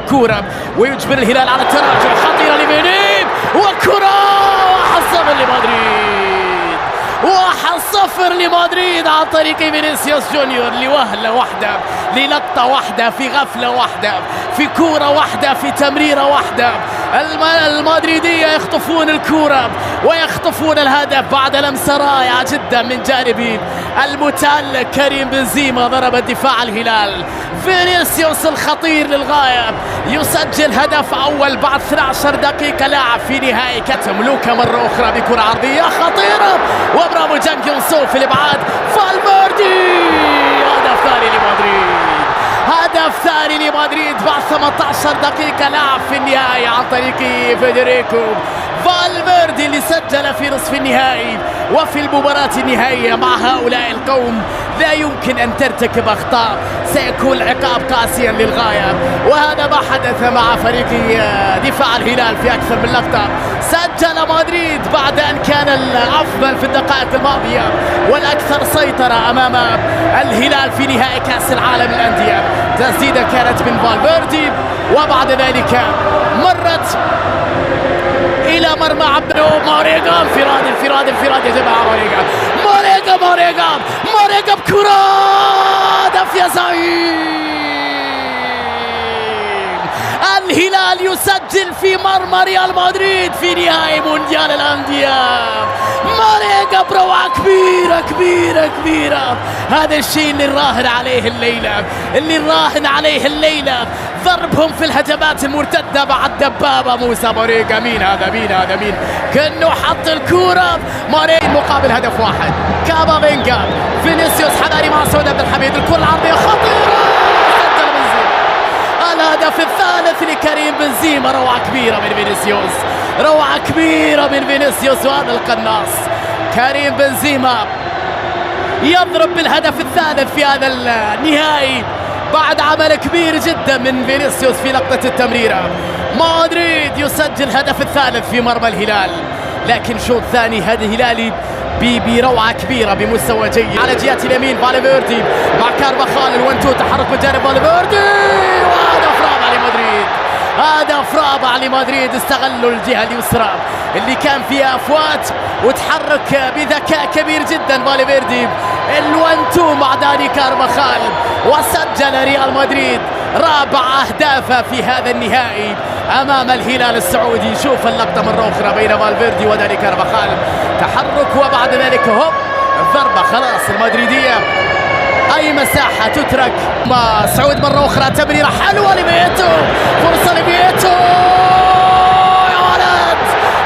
الكورة ويجبر الهلال على التراجع. خطيرة لفينيب وكرة 1-0 لمدريد. 1-0 لمدريد عن طريق فينيسيوس جونيور لوهلة واحدة، للقطة واحدة، في غفلة واحدة، في كورة واحدة، في تمريرة واحدة. المدريدية يخطفون الكورة ويخطفون الهدف بعد لمسة رائعة جدا من جانب المتألق كريم بنزيما. ضرب دفاع الهلال فينيسيوس الخطير للغاية يسجل هدف أول بعد 12 دقيقة لعب في نهائي كتم. لوكا مرة أخرى بكرة عرضية خطيرة وبرافو جانج يونسو في الإبعاد. فالفيردي هدف ثاني لمدريد، هدف ثاني لمدريد بعد 18 دقيقة لعب في النهائي عن طريق فيدريكو فالفيردي اللي سجل في نصف النهائي. وفي المباراة النهائية مع هؤلاء القوم لا يمكن أن ترتكب أخطاء، سيكون العقاب قاسيا للغاية. وهذا ما حدث مع فريق دفاع الهلال في أكثر من لقطة. سجل مدريد بعد أن كان الأفضل في الدقائق الماضية والأكثر سيطرة أمام الهلال في نهائي كأس العالم للأندية. تسديدة كانت من فالفيردي وبعد ذلك مرت إلى مرمى عبد موريغا. انفراد يا جماعة. موريغا بكرة هدف يا زعيم. الهلال يسجل في مرمى ريال مدريد في نهائي مونديال الأندية. موريغا بروعة كبيرة. هذا الشيء اللي نراهن عليه الليلة، ضربهم في الهجمات المرتدة بعد دبابة موسى موريغا. مين هذا كأنه حط الكورة. موريغا مقابل هدف واحد. كامافينجا فينيسيوس حذاري مع سعود عبد الحميد. الكرة العرضية خطيرة، سجل بنزيما الهدف الثالث لكريم بنزيما. روعة كبيرة من فينيسيوس وهذا القناص كريم بنزيما يضرب بالهدف الثالث في هذا النهائي بعد عمل كبير جدا من فينيسيوس في لقطة التمريرة. مدريد يسجل الهدف الثالث في مرمى الهلال، لكن شوط ثاني هذا الهلالي بروعة كبيرة بمستوى جيد. على جهة اليمين فالفيردي مع كارفاخال الونتو، تحرك من جانب فالفيردي هدف رابع لمدريد. استغلوا الجهة اليسرى اللي كان فيها أفوات وتحرك بذكاء كبير جدا فالفيردي الونتو مع داني كارفاخال وسجل ريال مدريد رابع أهدافه في هذا النهائي أمام الهلال السعودي. شوف اللقطة مرة أخرى بين فالفيردي وداني كارفاخال، تحرك وبعد ذلك هوب الضربة. خلاص المدريدية أي مساحة تترك. مع سعود مرة أخرى تمريرة حلوة لبيتو، فرصة لبيتو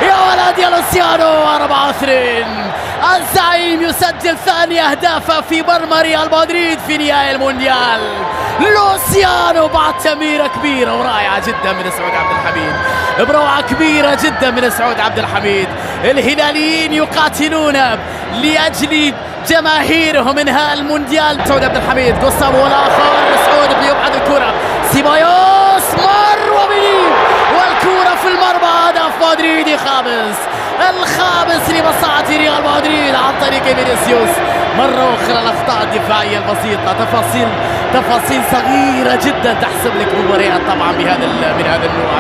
يا ولد يا لوسيانو. 4-2 الزعيم يسجل ثاني أهدافه في مرمى ريال مدريد في نهائي المونديال. لوسيانو بعد تمريرة كبيرة ورائعة جدا من سعود عبد الحميد، بروعة كبيرة جدا من سعود عبد الحميد. الهلاليين يقاتلون لأجل جماهيرهم انهاء المونديال. سعود عبد الحميد جوستافو والآخر سعود بيبعد الكرة. سيبايوس مر وبيليب والكرة في المرمى. هدف مدريدي الخامس لمصلحة ريال مدريد عن طريق فينيسيوس. مرة أخرى الأخطاء الدفاعية البسيطة، تفاصيل صغيرة جدا تحسب لك مباريات طبعا من هذا النوع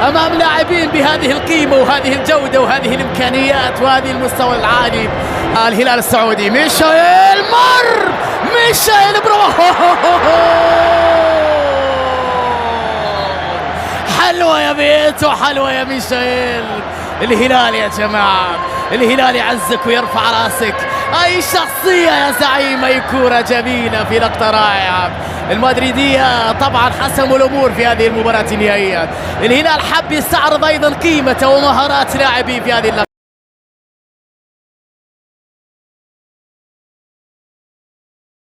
أمام لاعبين بهذه القيمة وهذه الجودة وهذه الإمكانيات وهذه المستوى العالي. الهلال السعودي ميشائيل برافو. حلوة يا بيتو، حلوة يا ميشائيل. الهلال يا جماعة، الهلال يعزك ويرفع راسك. أي شخصية يا زعيم، أي كورة جميلة في لقطة رائعة. المدريدية طبعا حسموا الأمور في هذه المباراة النهائية. الهلال حب يستعرض أيضا قيمته ومهارات لاعبيه في هذه اللقطة.